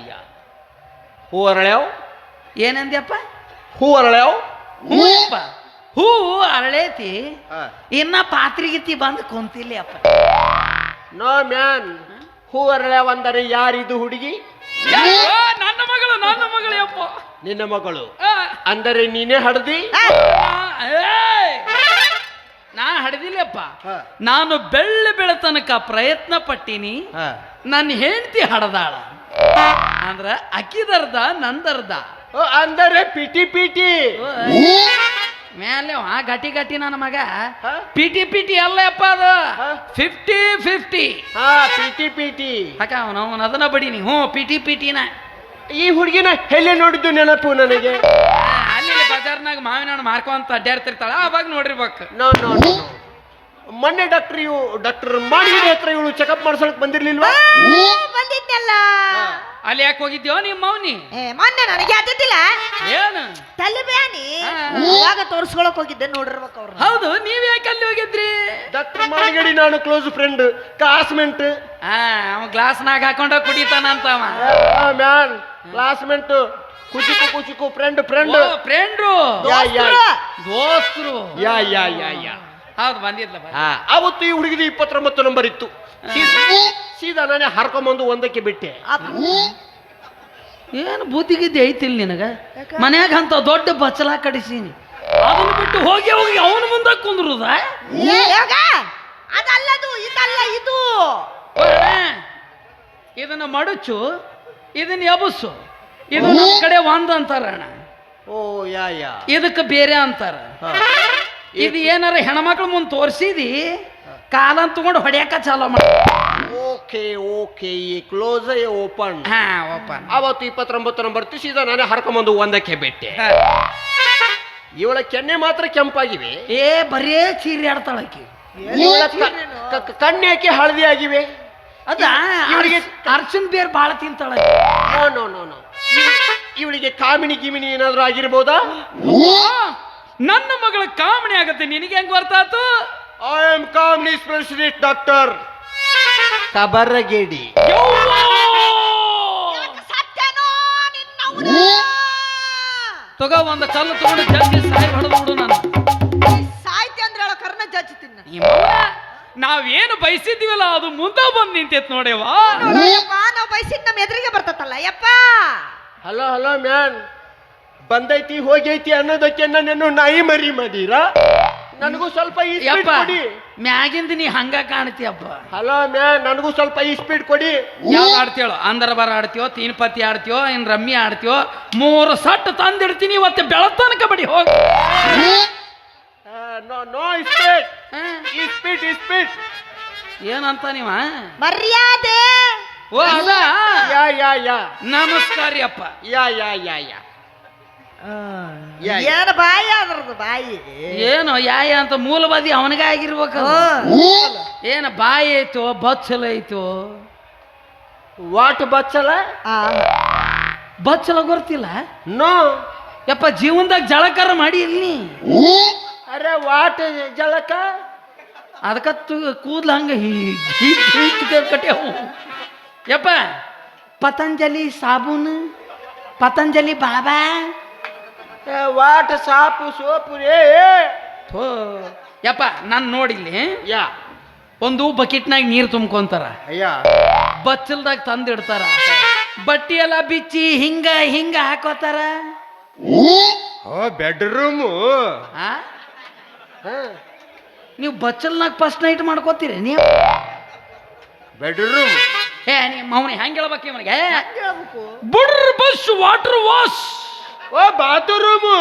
ಯಾ ಹೂ ಅರಳ್ಯಾವ ಏನಂದ್ಯಪ್ಪ? ಹೂ ಅರಳ್ಯಾವ ಹೂಪ್ಪ, ಹೂವು ಅರಳೇತಿ, ಇನ್ನ ಪಾತ್ರಿಗಿತ್ತಿ ಬಂದು ಕುಂತಿಲ್ಲ ಅಪ್ಪ. ನೋ ಮ್ಯಾನ್, ಹೂ ಅರಳ್ಯಾವ ಅಂದರೆ ಯಾರಿದು ಹುಡುಗಿ? ನನ್ನ ಮಗಳು, ನನ್ನ ಮಗಳು ಅಪ್ಪ. ನಿನ್ನ ಮಗಳು ಅಂದರೆ ನೀನೇ ಹಡ್ದಿ? ನಾ ಹಡ್ದಿಲ್ಲಪ್ಪ, ನಾನು ಬೆಳತನಕ ಪ್ರಯತ್ನ ಪಟ್ಟೀನಿ. ನನ್ನ ಹೆಂಡತಿ ಹಡದಾಳ ಅಂದ್ರ ಅಕ್ಕಿದರ್ದ ನಂದರ್ದ ಅಂದರೆ ಪಿಟಿ ಪಿಟಿ ಮೇಲೆ ಗಟಿ ಗಟಿ ನನ್ನ ಮಗ. ಪಿಟಿ ಪಿಟಿ ಅಲ್ಲಪ್ಪ, ಅದು 50-50. ಪಿಟಿ ಪಿಟಿ ಅಕ್ಕ ಅವನು ಅದನ್ನ ಬಡೀನಿ. ಹ್ಞೂ ಪಿಟಿ ಪಿಟಿನ. ಈ ಹುಡುಗಿನ ಎಲ್ಲೇ ನೋಡಿದ್ದು ನೆನಪು ನನಗೆ. ಅಲ್ಲಿ ಬಜಾರ್ನಾಗ ಮಾವಿನ ಹಣ್ಣು ಮಾರ್ಕೊಂತ ಅಡ್ಡಾಡ್ತಿರ್ತಾಳ, ಅವಾಗ ನೋಡಿರ್ಬೇಕು. ನೋ ನೋ ನೋ ಮೊನ್ನೆ ಡಾಕ್ಟರ್ ಮಾಡಿದ ಹತ್ರ ಇವಳು ಚೆಕಪ್ ಮಾಡ್ಸೋಕ್ ಬಂದಿರ್ಲಿಲ್ವಾ? ಬಂದಿದ್ನಲ್ಲ. ಅಲ್ಲಿ ಯಾಕೆ ಹೋಗಿದ್ಯೋ ನಿಮ್ಮ ಮೌನಿ? ಮೊನ್ನೆ ನನಗೆ ಆದಿದ್ದಿಲ್ಲ ಏನು ತಲೆ ಬ್ಯಾನಿ, ಅವಾಗ ತೋರ್ಸ್ಕೊಳಕ್ ಹೋಗಿದ್ದೆ, ನೋಡಿರ್ಬೇಕು ಅವ್ರು. ಹೌದು, ನೀವ್ ಯಾಕೆ ಅಲ್ಲಿ ಹೋಗಿದ್ರಿ? ಡಾಕ್ಟರ್ ಮಾಡಿಗಡಿ ನಾನು ಕ್ಲೋಸ್ ಫ್ರೆಂಡ್, ಕ್ಲಾಸ್ಮೇಟ್. ಅವ ಗ್ಲಾಸ್ನಾಗ ಹಾಕೊಂಡ ಕುಡಿತಾನಂತ. ಮ್ಯಾನ್ ಕ್ಲಾಸ್ಮೇಟ್, ಕುಚಿಕು ಕುಚಿಕು ಫ್ರೆಂಡ್ ಫ್ರೆಂಡ್ ಫ್ರೆಂಡ್ರು ದೋಸ್ತರು. ಯಾ ಯಾ ಯಾ ಯಾ ಹೌದು, ಬಂದಿದ್ಲ. ಅವತ್ತು ಈ ಹುಡುಗಿದ 29 ನಂಬರ್ ಇತ್ತು. ಸೀದಾ ನಾನೇ ಹರ್ಕೊಂಬಂದು ಒಂದಕ್ಕೆ ಬಿಟ್ಟೆ. ಏನು ಬುದ್ಧಿಗಿದ್ದೆ ಐತಿಲ್ ನಿನಗ? ಮನ್ಯಾಗ ಅಂತ ದೊಡ್ಡ ಬಚ್ಚಲ ಕಡಿಸೀನಿ, ಅದನ್ನ ಬಿಟ್ಟು ಹೋಗಿ ಹೋಗಿ ಅವನ ಮುಂದೆ ಕುಂದ್ರುದ? ಅದಲ್ಲದು, ಇದಲ್ಲ ಇದು. ಇದನ್ನ ಮಡಚು, ಇದನ್ನ ಎಬಸು. ಇದು ನಮ್ಮ ಕಡೆ ಒಂದ್ ಅಂತಾರ ಅಣ್ಣ. ಓ ಯಾ ಯಾ ಇದಕ್ಕೆ ಬೇರೆ ಅಂತಾರ. ಇದು ಏನಾರ ಹೆಣ್ಮಕ್ಳ ಮುಂದೆ ತೋರಿಸಿದಿ, ಕಾಲನ್ ತಗೊಂಡು ಹೊಡ್ಯಾಕ ಚಾಲೋ ಮಾಡ. ಓಕೆ ಓಕೆ, ಈ ಕ್ಲೋಸ್ ಓಪನ್. ಓಪನ್. ಅವತ್ತು 29 ನಂಬರ್ ಸೀದಾ ನಾನೇ ಹರ್ಕೊಂಬಂದು ಒಂದಕ್ಕೆ ಬಿಟ್ಟೆ. ಇವಳ ಕೆನ್ನೆ ಮಾತ್ರ ಕೆಂಪಾಗಿವೆ. ಬರೇ ಚೀರಿ ಆಡ್ತಾಳಕಿ. ಕಣ್ಣೇಕೆ ಹಳದಿ ಆಗಿವೆ. ಅದ ಇವಳಿಗೆ ಅರ್ಶಿನ ಬೇರ್ ಬಾಳ ತಿಂತಾಳ. ನೋ ನೋ ನೋ, ಇವಳಿಗೆ ಕಾಮಿನಿ ಗಿಮಿನಿ ಏನಾದ್ರೂ ಆಗಿರ್ಬೋದಾ? ನನ್ನ ಮಗಳ ಕಾಮಣಿ ಆಗತ್ತೆ, ನಿನಗೆ ಹೆಂಗ್ ಬರ್ತಾತು? I am Kamini specialist doctor ಕಬರಗೇಡಿ. ತಗೋ ಒಂದು ಕಲ್ಲು ತಗೊಂಡು ಜಜ್ಜಿ ಸಾಯಿ ಹೊಡೆದು ಬಿಡು. ನಾನು ಸಾಯ್ತಿ ಅಂದ್ರೆ ಹೇಳೋ ಕರ್ನ ಜಜ್ಜಿ ತಿನ್ನ. ನಾವೇನು ಬಯಸಿದ್ದೀವಲ್ಲ ಅದು ಮುಂದೆ ಬಂದು ನಿಂತೈತ್ ನೋಡೇವಾ. ನಾವು ಬಯಸಿದ್ ನಮ್ಮ ಎದುರಿಗೆ ಬರ್ತತಲ್ಲ ಯಪ್ಪ. ಹಲೋ ಹಲೋ ಮ್ಯಾನ್, ಬಂದೈತಿ ಹೋಗೈತಿ ಅನ್ನೋದಕ್ಕೆ ನನ್ನನ್ನು ನಾಯಿ ಮರಿ ಮಾಡೀರಾ? ನನಗೂ ಸ್ವಲ್ಪ ಈ ಸ್ಪೀಡ್ ಕೊಡಿ. ಮ್ಯಾಗಿಂದ ನೀ ಹಂಗ ಕಾಣ್ತೀಯಪ್ಪ. ಹಲೋ ಮ್ಯಾನ್, ನನಗೂ ಸ್ವಲ್ಪ ಈ ಸ್ಪೀಡ್ ಕೊಡಿ. ಯಾವ್ದು ಆಡ್ತೀಯೋ? ಅಂದರ ಬಾರ ಆಡ್ತೀಯೋ, ತೀನ್ಪತಿ ಆಡ್ತೀಯೋ, ಇನ್ ರಮ್ಮಿ ಆಡ್ತೀಯೋ? 3 ಸಟ್ ತಂದಿಡ್ತೀನಿ ಇವತ್ತು ಬೆಳತನಕ ಬಡಿ ಹೋಗಿ. ನೋ ನೋ ಸ್ಪೀಡ್, ಈ ಸ್ಪೀಡ್ ಈ ಸ್ಪೀಡ್ ಏನಂತ ನೀವ? ಮರ್ಯಾದೆ. ಓ ಅದ. ಯಾ ಯಾ ಯಾ ನಮಸ್ಕಾರ ಅಪ್ಪ. ಯಾ ಯಾ ಯಾ ಯಾ ಏನು ಬಾಯಿ ಅದ್ರದ್ದು ಬಾಯಿ. ಏನು ಯಾಯ ಅಂತ ಮೂಲವಾದಿ ಅವನಿಗೆ ಆಗಿರ್ಬೇಕು. ಏನು ಬಾಯಿ ಐತೋ ಬಚ್ಚಲ ಐತೋ? ವಾಟ್ ಬಚ್ಚಲ? ಬಚ್ಚಲ ಗೊತ್ತಿಲ್ಲ? ನೋ ಯಪ್ಪ, ಜೀವನದಾಗ ಜಳಕಾರ ಮಾಡಿ ಇಲ್ಲಿ. ಅರೆ ವಾಟ್ ಜಳಕ? ಅದಕ್ಕ ಕೂದ್ಲ ಹಂಗ ಕಟ್ಯಾವು. ಯಪ್ಪ, ಪತಂಜಲಿ ಸಾಬೂನು, ಪತಂಜಲಿ ಬಾಬಾ. ವಾಟ್ ಸಾಪು ಸೋಪು ರೇ. ಯಪ್ಪ, ನಾನು ನೋಡಿಲ್ಲಿ ಯಾ ಒಂದು ಬಕೆಟ್ನಾಗ ನೀರು ತುಂಬ್ಕೊಂತಾರ, ಅಯ್ಯ ಬಚ್ಚಲ್ದಾಗ ತಂದಿಡ್ತಾರ, ಬಟ್ಟಿ ಎಲ್ಲ ಬಿಚ್ಚಿ ಹಿಂಗ ಹಿಂಗ ಹಾಕೋತಾರ. ಬೆಡ್ರೂಮು. ನೀವು ಬಚ್ಚಲ್ನಾಗ ಫಸ್ಟ್ ನೈಟ್ ಮಾಡ್ಕೋತೀರಿ ನೀವು? ಬೆಡ್ರೂಮ್. ನಿಮ್ಮ ಅವನಿ ಹೆಂಗೆ ಹೇಳ್ಬೇಕು ಇವನಿಗೆ? ಬುಡ್ರ್ ಬಸ್ ವಾಟರ್ ವಾಶ್. ಓ ಬಾತ್ರೂಮು.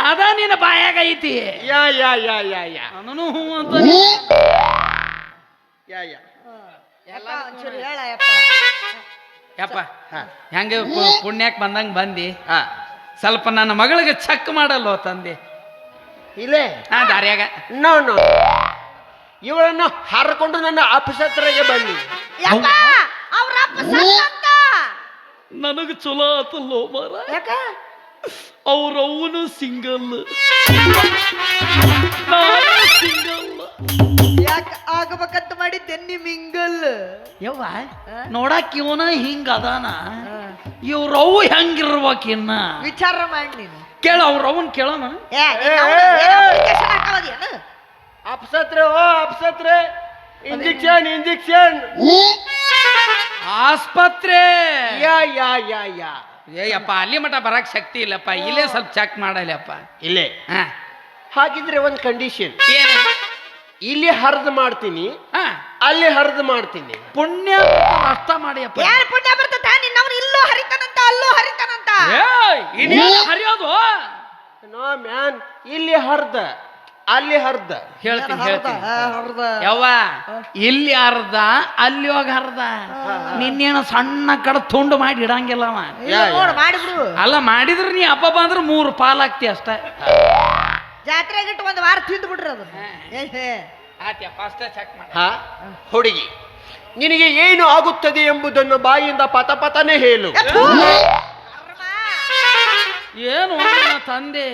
ಅದ ನಿನ್ನ ಬಾಯಾಗ ಐತಿ. ಯಾ ಯಾ ಯಾ ಯಾ ಯಾ ನಾನು ಹೂ ಅಂತ. ಯಾ ಯಾ ಯಪ್ಪ, ಹೆಂಗ ಪುಣ್ಯಕ್ ಬಂದಂಗ ಬಂದಿ. ಸ್ವಲ್ಪ ನನ್ನ ಮಗಳಿಗೆ ಚೆಕ್ ಮಾಡಲ್ವ ತಂದೆ? ಇಲ್ಲೇ ದಾರ್ಯಾಗ. ನೋ ನೋ, ಇವಳನ್ನು ಹಾರಿಕೊಂಡು ನನ್ನ ಆಫೀಸ್ ಹತ್ರಗೆ ಬನ್ನಿ. ನನಗೆ ಚಲೋ ಆತಲ್ಲೋ ಮಾರ. ಅವ್ರವನು ಸಿಂಗಲ್, ನಾನು ಸಿಂಗಲ್. ಯಾಕೆ ಆಗಬೇಕಂತ ಮಾಡಿದ್ದೆ ಮಿಂಗಲ್? ಯವ್ವ, ನೋಡಕ್ ಇವನ ಹಿಂಗ ಅದಾನ. ಇವ್ರವು ಹೆಂಗಿರ್ಬೇಕಿನ್ನ ವಿಚಾರ ಮಾಡಿ ನೀನು ಕೇಳ ಅವ್ರವನ್ ಕೇಳೋಣ. ಅಪ್ಸತ್ರೆ ಓ ಅಪ್ಸತ್ರೆ, ಇಂಜೆಕ್ಷನ್ ಇಂಜೆಕ್ಷನ್. ಆಸ್ಪತ್ರೆ. ಯಾ ಯಾ ಯಾ ಯಾ. ಏಯಪ್ಪ ಅಲ್ಲಿ ಮಠ ಬರಕ್ ಶಕ್ತಿ ಇಲ್ಲಪ್ಪ, ಇಲ್ಲೇ ಸ್ವಲ್ಪ ಚೆಕ್ ಮಾಡಲ್ಲಪ್ಪ. ಇಲ್ಲೇ ಹಾ ಹಾಗಿದ್ರೆ ಒಂದು ಕಂಡೀಷನ್, ಏನು? ಇಲ್ಲಿ ಹರಿದು ಮಾಡ್ತೀನಿ, ಹಾ ಅಲ್ಲಿ ಹರಿದು ಮಾಡ್ತೀನಿ. ಪುಣ್ಯ ಅರ್ಥ ಮಾಡಿಯಪ್ಪ. ಯಾರು ಪುಣ್ಯ ಬರ್ತದ ನಿನ್ನವನು ಇಲ್ಲೂ ಹರಿತಾನಂತ ಅಲ್ಲೂ ಹರಿತಾನಂತ. ಹರಿಯೋದು ನೋ ಮ್ಯಾನ್, ಇಲ್ಲಿ ಹರ್ದ ಅಲ್ಲಿ ಹರ್ದ. ಹೇಳ್ತೀನಿ ಯವ್ವ, ಇಲ್ಲಿ ಅರ್ಧ ಅಲ್ಲಿ ಹೋಗ ಅರ್ಧ. ನಿನ್ನೇನು ಸಣ್ಣ ಕಡ ತುಂಡು ಮಾಡಿ ಇಡಂಗಿಲ್ಲವ. ನೋಡು ಮಾಡಿಬಿಡು. ಅಲ್ಲ ಮಾಡಿದ್ರೆ ನೀ ಹಬ್ಬ ಬಂದ್ರೆ 3 ಪಾಲಾಗ್ತಿ ಅಷ್ಟ. ಜಾತ್ರೆಗಿಟ್ಟು ಒಂದು ವಾರ ತಿಂದು ಬಿಡ್ರಿ ಅದು. ಹಾ ಹುಡುಗಿ, ನಿನಗೆ ಏನು ಆಗುತ್ತದೆ ಎಂಬುದನ್ನು ಬಾಯಿಂದ ಪತ ಪತನೆ ಹೇಳು. ಏನು ನನ್ನ ತಂದೆ,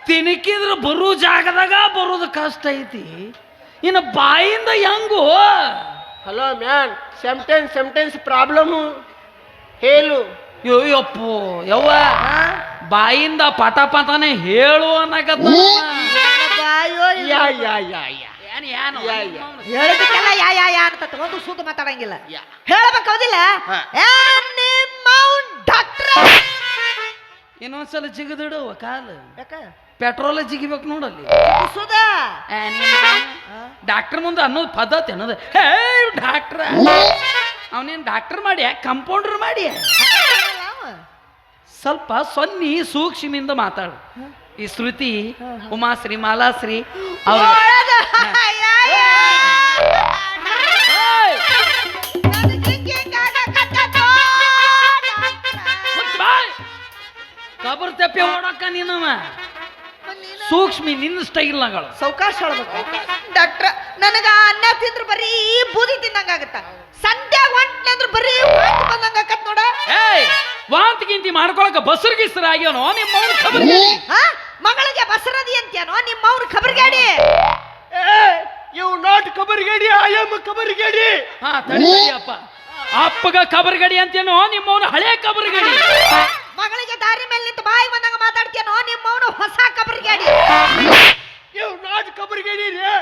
ತಿನ್ಕಿದ್ರೆ ಬರೋ ಜಾಗದಾಗ ಬರೋದು ಕಷ್ಟ ಐತಿ, ಇನ್ನು ಬಾಯಿಂದ ಹೆಂಗು? ಹಲೋ ಮ್ಯಾನ್, ಸೆಂಟೆನ್ಸ್ ಪ್ರಾಬ್ಲಮ್ ಹೇಳು. ಅಪ್ಪು ಯವ್ವ, ಬಾಯಿಂದ ಪಟ ಪಟನೆ ಹೇಳು ಅನ್ನಕತ್ತ. ಯಾ ಯಾ ಯಾ ಯಾ. ಹೇಳದಕ್ಕೆಲ್ಲ ಯಾ ಯಾ ಯಾ ಅಂತ ಒಂದು ಸುದ್ದ ಮಾತಾಡಂಗಿಲ್ಲ. ಹೇಳ್ಬೇಕು ಹೌದಿಲ್ಲ? ಡಾಕ್ಟ್ರ ಇನ್ನೊಂದ್ಸಲ ಜಿಗದಿಡುವ ಕಾಲು. ಯಾಕ ಪೆಟ್ರೋಲ್ ಜಿಗಿಬೇಕು ನೋಡಲ್ಲಿ. ಡಾಕ್ಟರ್ ಮುಂದೆ ಅನ್ನೋದು ಪದ್ಧತಿ ಅನ್ನೋದು. ಹೇ ಡಾಕ್ಟ್ರ, ಅವನೇನು ಡಾಕ್ಟರ್ ಮಾಡಿ ಕಂಪೌಂಡರ್ ಮಾಡಿ. ಸ್ವಲ್ಪ ಸೊನ್ನಿ ಸೂಕ್ಷ್ಮಿಂದ ಮಾತಾಡು. ಈ ಶ್ರುತಿ, ಉಮಾಶ್ರೀ, ಮಾಲಾಶ್ರೀ ಅವ್ರ ಕಬರ್ ತೆಪ್ಪೆ ಓಡಕ್ಕ ನೀನವ. ಸೂಕ್ಷ್ಮಿ ನಿನ್ನ ಸ್ಟೈಲ್ನಗಳು. ಸೌಕಾಶ ಹೇಳ್ಬೇಕು. ಡಾಕ್ಟ್ರ, ನನಗ ಅನ್ನ ತಿಂದ್ರೆ ಬರೀ ಬೂದಿ ತಿಂದಂಗಾಗತ್ತ. ಸಂಧ್ಯಾ ಹೊಂಟ್ಲೆ ಅಂದ್ರೆ ಬರೀ ವಾಂತಿ ಬಂದಂಗಾಗತ್ ನೋಡ. ಏಯ್, ವಾಂತಿ ಗಿಂತಿ ಮಾಡ್ಕೊಳಕ ಬಸರ್ ಗಿಸ್ರ ಆಗ್ಯಾನೋ ನಿಮ್ಮ ಅವ್ನ ಖಬರ್ಗಾಡಿ. ಮಗಳಿಗೆ ಬಸರದಿ ಅಂತ್ಯಾನೋ ನಿಮ್ಮ ಅವ್ನ ಖಬರ್ಗಾಡಿ. ಯು ನಾಟ್ ಖಬರ್ಗಾಡಿ, ಐ ಆಮ್ ಖಬರ್ಗಾಡಿ. ಹಾ ತಡಿ ಅಪ್ಪ, ಅಪ್ಪಗ ಖಬರ್ಗಾಡಿ ಅಂತೇನೋ ನಿಮ್ಮ ಅವ್ನ ಹಳೆ ಖಬರ್ಗಾಡಿ. ಮಗಳಿಗೆ ದಾರಿ ಮೇಲೆ ನಿಂತು ಬಾಯಿ ಬಂದಂಗ ಮಾತಾಡ್ತೀಯನೋ ನಿಮ್ಮ ಅವನು ಹೊಸ ಕಬರ್ಗಾಡಿ. ಯು ನಾಟ್ ಖಬರ್ಗಾಡಿ ರೇ,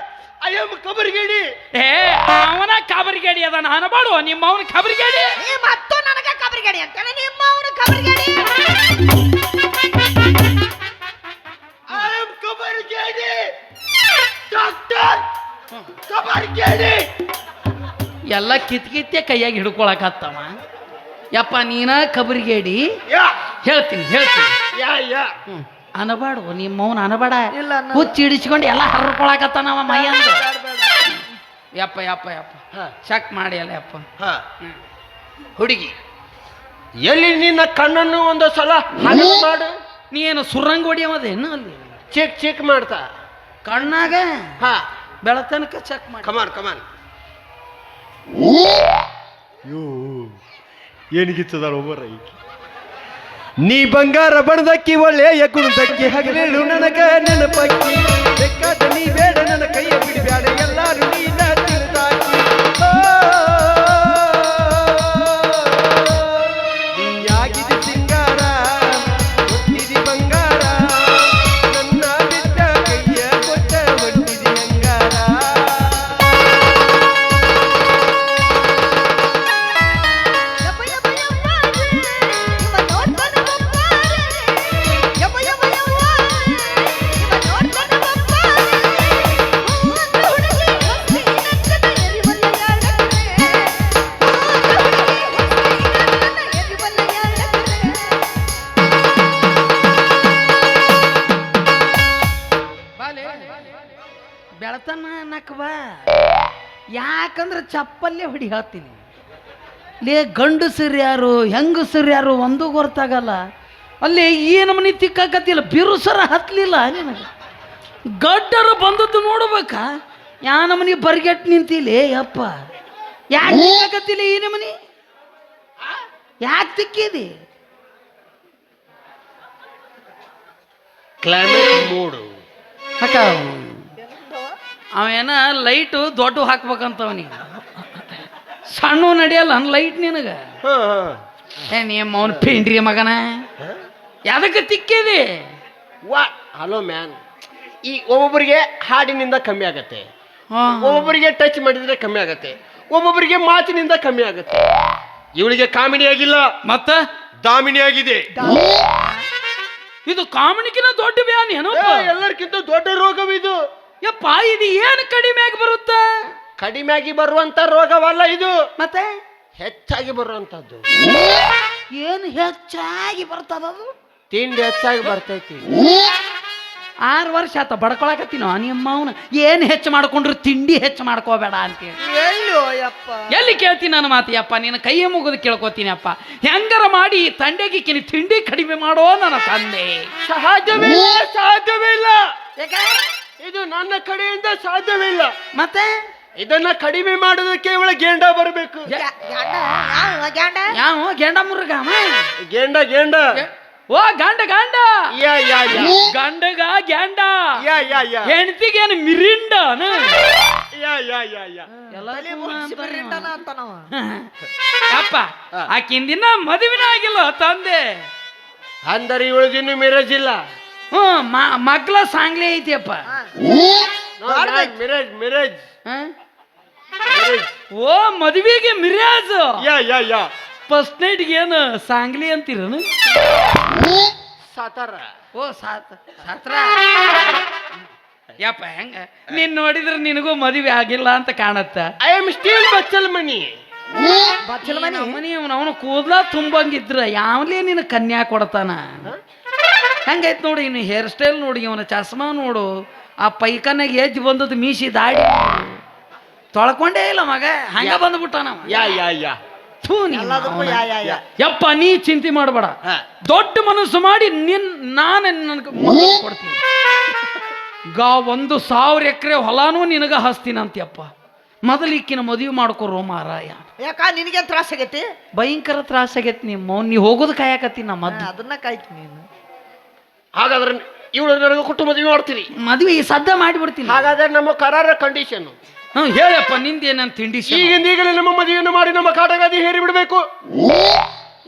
ಐ ಆಮ್ ಖಬರ್ಗಾಡಿ. ಏ ಅವನ ಖಬರ್ಗಾಡಿ ಅದ, ನಾನು ಬಾಡುವ ನಿಮ್ಮ ಅವನ ಖಬರ್ಗಾಡಿ. ನೀ ಮತ್ತು ನನಗ ಕಬರ್ಗಾಡಿ ಅಂತಾನೆ ನಿಮ್ಮ ಅವನು ಕಬರ್ಗಾಡಿ. ಐ ಆಮ್ ಖಬರ್ಗಾಡಿ ಡಾಕ್ಟರ್, ಖಬರ್ಗಾಡಿ. ಎಲ್ಲ ಕಿತ್ಕಿತ್ತೆ ಕೈಯಾಗಿ ಹಿಡ್ಕೊಳಕತ್ತವ. ಯಪ್ಪ ನೀನ ಖಬರ್ಗೇಡಿ. ಹೇಳ್ತೀನಿ ಯಾ ಯಾ. ಅನಬಾಡು ನಿಮ್ಮ ಮೌನ ಅನಬಾಡ. ಇಲ್ಲ, ಹುಚ್ಚಿ ಹಿಡಿಸ್ಕೊಂಡು ಎಲ್ಲ ಹರ್ಕೊಳಕತ್ತಾನವ ಮೈಯಂದು. ಯಪ್ಪ ಯಪ್ಪ ಯಪ್ಪ ಚೆಕ್ ಮಾಡಿ ಅಲ್ಲ ಯಪ್ಪ. ಹುಡುಗಿ, ಎಲ್ಲಿ ನಿನ್ನ ಕಣ್ಣನ್ನು ಒಂದು ಸಲ ಹಗಲು ಮಾಡು. ನೀ ಏನು ಸುರಂಗ ಹೊಡಿಯವದೇನು ಅಲ್ಲಿ? ಚೆಕ್ ಮಾಡ್ತಾ ಕಣ್ಣಾಗ. ಹಾ ಬೆಳತನಕ ಚೆಕ್ ಮಾಡಿ. ಕಮಾನ್. ಏನಿಗಿತ್ತದಾರ ಒಬ್ಬರ ನೀ ಬಂಗಾರ ಬಣದಕ್ಕಿ ಒಳ್ಳೆಯ ಗುಣದಕ್ಕಿ ಹಗಲೇಳು ನನಗ ನೆನಪಕ್ಕಿ. ಬೇಕಾದ ನೀ ಬೇಡ ನನ್ನ ಕೈಯ ಬಿಡಬೇಡ, ಎಲ್ಲಾರು ನೀನ ತಿಳಿದಾಕಿ. ನೀಯಾಗಿದೆ ಸಿಂಗಾರ, ಕೊಟ್ಟಿದಿ ಬಂಗಾರ, ನನ್ನ ಬಿಟ್ಟ ಕೈಯ ಕೊಟ್ಟ ಹೊಟ್ಟಿದಿ ಅಂಗಾರ. ಬೆಳತನ ನಕ್ವಾ, ಯಾಕಂದ್ರೆ ಚಪ್ಪಲ್ಲೇ ಹೊಡಿ ಹೇಳ್ತೀನಿ. ಲೇ ಗಂಡಸರು ಯಾರು ಹೆಂಗಸರು ಯಾರು ಒಂದೂ ಗೊತ್ತಾಗಲ್ಲ. ಅಲ್ಲಿ ಏನು ಮನೆ ತಿಕ್ಕಾಕತ್ತಿಲ್ಲ, ಬಿರುಸರ ಹತ್ತಲಿಲ್ಲ ನಿನಗೆ. ಗಡ್ಡರ ಬಂದದ್ದು ನೋಡ್ಬೇಕಾ? ಯಾ ನಮನಿ ಬರ್ಗೆಟ್ ನಿಂತಿಲಿ ಯಪ್ಪ. ಯಾಕೆ ತಿಕ್ಕಾಕತ್ತಿಲ್ಲ ಈ ನಮನಿ? ಯಾಕೆ ತಿಕ್ಕಿದಿ? ಕ್ಲೈಮೇಟ್ ಮೂಡು ಅಕ್ಕ ಅವೇನ ಲೈಟು ದೊಡ್ಡ ಹಾಕ್ಬೇಕಂತವನಿಗೆ. ಸಣ್ಣ ನಡೆಯಲ್ಲ ಲೈಟ್ ನಿನಗೆ. ನಿಮ್ಮ ಅವನ್ ಪಿಂಡ್ರಿ ಮಗನ ಯಾದಕ್ಕೆ ತಿಕ್ಕಿದಿ ವಾ ಹಲೋ ಮ್ಯಾನ್ ಈ ಒಬ್ಬೊಬ್ಬರಿಗೆ ಹಾಡಿನಿಂದ ಕಮ್ಮಿ ಆಗತ್ತೆ, ಒಬ್ಬೊಬ್ಬರಿಗೆ ಟಚ್ ಮಾಡಿದ್ರೆ ಕಮ್ಮಿ ಆಗತ್ತೆ, ಒಬ್ಬೊಬ್ಬರಿಗೆ ಮಾತಿನಿಂದ ಕಮ್ಮಿ ಆಗತ್ತೆ. ಇವಳಿಗೆ ಕಾಮಿಡಿ ಆಗಿಲ್ಲ, ಮತ್ತ ದಾಮಿನಿ ಆಗಿದೆ. ಇದು ಕಾಮಣಿಕಿನ ದೊಡ್ಡ ಬ್ಯಾನ್ ಏನೋ ಎಲ್ಲರಿಗಿಂತ ದೊಡ್ಡ ರೋಗವಿದು. ಯಪ್ಪ ಇದು ಏನು ಕಡಿಮೆ ಆಗಿ ಬರುತ್ತ? ಕಡಿಮೆ ಆಗಿ ಬರುವಂತ ರೋಗವಲ್ಲ ಇದು, ಮತ್ತೆ ಹೆಚ್ಚಾಗಿ ಬರುವಂತದ್ದು. ಏನು ಹೆಚ್ಚಾಗಿ ಬರ್ತದ? ತಿಂಡಿ ಹೆಚ್ಚಾಗಿ ಬರ್ತೈತಿ. 6 ವರ್ಷ ಆತ ಬಡ್ಕೊಳಕತ್ತೀನೋ ನಿಮ್ಮ ಅವನ ಏನು ಹೆಚ್ಚು ಮಾಡ್ಕೊಂಡ್ರು ತಿಂಡಿ ಹೆಚ್ಚು ಮಾಡ್ಕೋಬೇಡ ಅಂತೇಳಿ. ಎಲ್ಲಿ ಕೇಳ್ತೀನಿ ನನ್ನ ಮಾತು ಯಪ್ಪ, ನಿನ್ನ ಕೈಯ ಮುಗಿದು ಕೇಳ್ಕೊತೀನಿ ಅಪ್ಪ. ಹೆಂಗಾರ ಮಾಡಿ ತಂಡೆಗಿಕ್ಕಿನಿ ತಿಂಡಿ ಕಡಿಮೆ ಮಾಡೋ ನನ್ನ ತಂದೆ. ಸಾಧ್ಯವಿಲ್ಲ, ಸಾಧ್ಯವಿಲ್ಲ. ಇದು ನನ್ನ ಕಡೆಯಿಂದ ಸಾಧ್ಯವಿಲ್ಲ. ಮತ್ತೆ ಇದನ್ನ ಕಡಿಮೆ ಮಾಡೋದಕ್ಕೆ ಇವಳ ಗೇಂಡ ಬರಬೇಕು. ಯಾವ ಗೆಂಡ ಮುರುಗ ಗೇಂಡ ಗೇಂಡ ಓ ಗಂಡ ಗಂಡ ಯಾ ಯಾ ಯಾ ಗಂಡಗ ಗ್ಯಾಂಡ ಯಾ ಯಾ ಯಾ ಹೆಂಡತಿಗೇನು ಮಿರಿಂಡ ಯಾ ಯಾ ಯಾ ಯಾ ಅಪ್ಪ ಆಕಿಂದಿನ ಮದುವಿನ ಆಗಿಲ್ಲ ತಂದೆ. ಅಂದರೆ ಇವಳದಿನ್ನು ಮಿರಜ್ ಇಲ್ಲ. ಮಗ್ಲ ಸಾಂಗ್ಲಿ ಐತಿಯಪ್ಪ. ಮಿರಜ್ ಮಿರಜ್ ಓ ಮದುವೆಗೆ ಮಿರಾಜ್. ಯಾ ಯಾ ಯಾ ಫಸ್ಟ್ ನೈಟ್ಗೆ ಏನು ಸಾಂಗ್ಲಿ ಅಂತೀರನು? ಸಾತಾರ. ಓ ಸಾತ್ರ ಯಪ್ಪ ಹೆಂಗ ನೀನ್ ನೋಡಿದ್ರೆ ನಿನಗೂ ಮದುವೆ ಆಗಿಲ್ಲ ಅಂತ ಕಾಣತ್ತ. ಐ ಆಮ್ ಸ್ಟಿಲ್ ಬಚ್ಚಲ್ ಮನಿ. ಮನಿ ಅವನು ಕೂದ್ಲ ತುಂಬಂಗಿದ್ರ ಯಾವ್ಲೇ ನಿನ್ನ ಕನ್ಯಾ ಕೊಡ್ತಾನ. ಹಂಗೈತ್ ನೋಡಿ ಇನ್ನು ಹೇರ್ ಸ್ಟೈಲ್ ನೋಡಿ, ಅವನ ಚಸ್ಮಾ ನೋಡು, ಆ ಪೈಕನಾಗ ಎದ್ದು ಬಂದದ್ದು ಮೀಸಿ ದಾಡಿ ತೊಳ್ಕೊಂಡೇ ಇಲ್ಲ ಮಗ, ಹಂಗ ಬಂದ್ಬಿಟ್ಟಾನ. ಯಾ ಯಾ ಯಾ ಯಪ್ಪ ನೀ ಚಿಂತೆ ಮಾಡಬೇಡ, ದೊಡ್ಡ ಮನಸ್ಸು ಮಾಡಿ ನಾನು ಕೊಡ್ತೀನಿ. 1,000 ಎಕರೆ ಹೊಲಾನು ನಿನಗ ಹಸ್ತೀನಂತಪ್ಪ. ಮೊದಲಿಕ್ಕಿನ ಮದುವೆ ಮಾಡ್ಕೊರೋ ಮಾರಾಯ. ಯಾಕ ನಿನಗೆ ತ್ರಾಸ ಆಗೈತಿ? ಭಯಂಕರ ತ್ರಾಸ ಆಗೈತಿ. ನಿಮ್ಮ ನೀ ಹೋಗೋದು ಕಾಯಕತ್ತೀನಿ ನಾ ಮೊದ್ಲು. ಅದನ್ನ ಕಾಯ್ತೀನಿ ನೀನು. ಹಾಗಾದ್ರೆ ಇವಳು ನನಗೆ ಕೊಟ್ಟು ಮದುವೆ ಮಾಡ್ತೀರಿ? ಮದುವೆ ಸದ್ದ ಮಾಡಿಬಿಡ್ತೀನಿ. ಹಾಗಾದ್ರೆ ನಮ್ಮ ಕರಾರ ಕಂಡೀಷನ್. ಹೇಳಪ್ಪ ನಿಂದೇನಂತ ತಿಂಡಿ. ಈಗಿಂದೀಗಲೇ ನಮ್ಮ ಮದುವೆಯನ್ನು ಮಾಡಿ ನಮ್ಮ ಕಾಟಗಾದಿ ಹೇರಿ ಬಿಡಬೇಕು.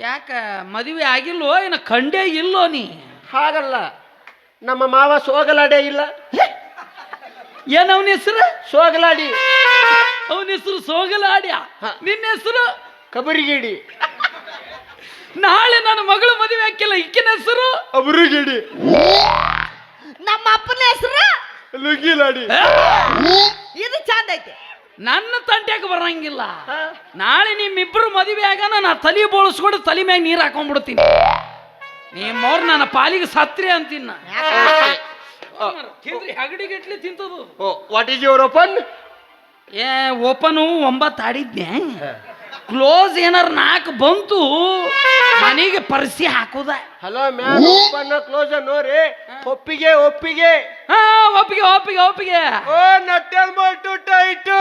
ಯಾಕ ಮದುವೆ ಆಗಿಲ್ಲೋ ಏನ ಕಂಡೇ ಇಲ್ಲೋ ನೀ? ಹಾಗಲ್ಲ, ನಮ್ಮ ಮಾವ ಸೋಗಲಾಡೆ ಇಲ್ಲ. ಏನ್ ಅವನ ಹೆಸರು? ಸೋಗಲಾಡಿ. ಅವನ ಹೆಸರು ಸೋಗಲಾಡ್ಯ. ನಿನ್ನ ಹೆಸರು ಕಬರಿಗೇಡಿ. ನಾಳೆ ನನ್ನ ಮಗಳು ಮದುವೆ ಹಾಕಿಲ್ಲ, ಇಕ್ಕಿನ ಹೆಸರು ಅಬುರುಗೇಡಿ. ನಮ್ಮ ಅಪ್ಪನ ಹೆಸರು ಲುಗಿಲಾಡಿ. ಇದು ಚಂದ ಐತೆ. ನನ್ನ ತಂಟ್ಯಾಗ ಬರಂಗಿಲ್ಲ. ನಾಳೆ ನಿಮ್ಮಿಬ್ರು ಮದುವೆ ಆಗಾನ ನಾ ತಲೆ ಬೋಳಿಸ್ಕೊಂಡು ತಲೆ ಮ್ಯಾಗ ನೀರು ಹಾಕೊಂಡ್ಬಿಡ್ತೀನಿ. ನಿಮ್ಮವ್ರು ನನ್ನ ಪಾಲಿಗೆ ಸತ್ರಿ ಅಂತೀನ. ಹಗಡಿಗಟ್ಲಿ ತಿಂತದು. What is your open? Open 9 ಆಡಿದ್ನೆ. ಕ್ಲೋಸ್ ಏನಾರ 4 ಬಂತು ಮನೆಗೆ ಪರಿಸಿ ಹಾಕುದ. ಹಲೋ ಮ್ಯಾಮ್, ಓಪನ್ ಕ್ಲೋಸ್ ನೋಡ್ರಿ. ಒಪ್ಪಿಗೆ ಒಪ್ಪಿಗೆ. ಒಪ್ಪಿಗೆ ಒಪ್ಪಿಗೆ ಒಪ್ಪಿಗೆ. ಓ ನಟ್ಟಲ್ ಮೋಟು ಟೈಟು.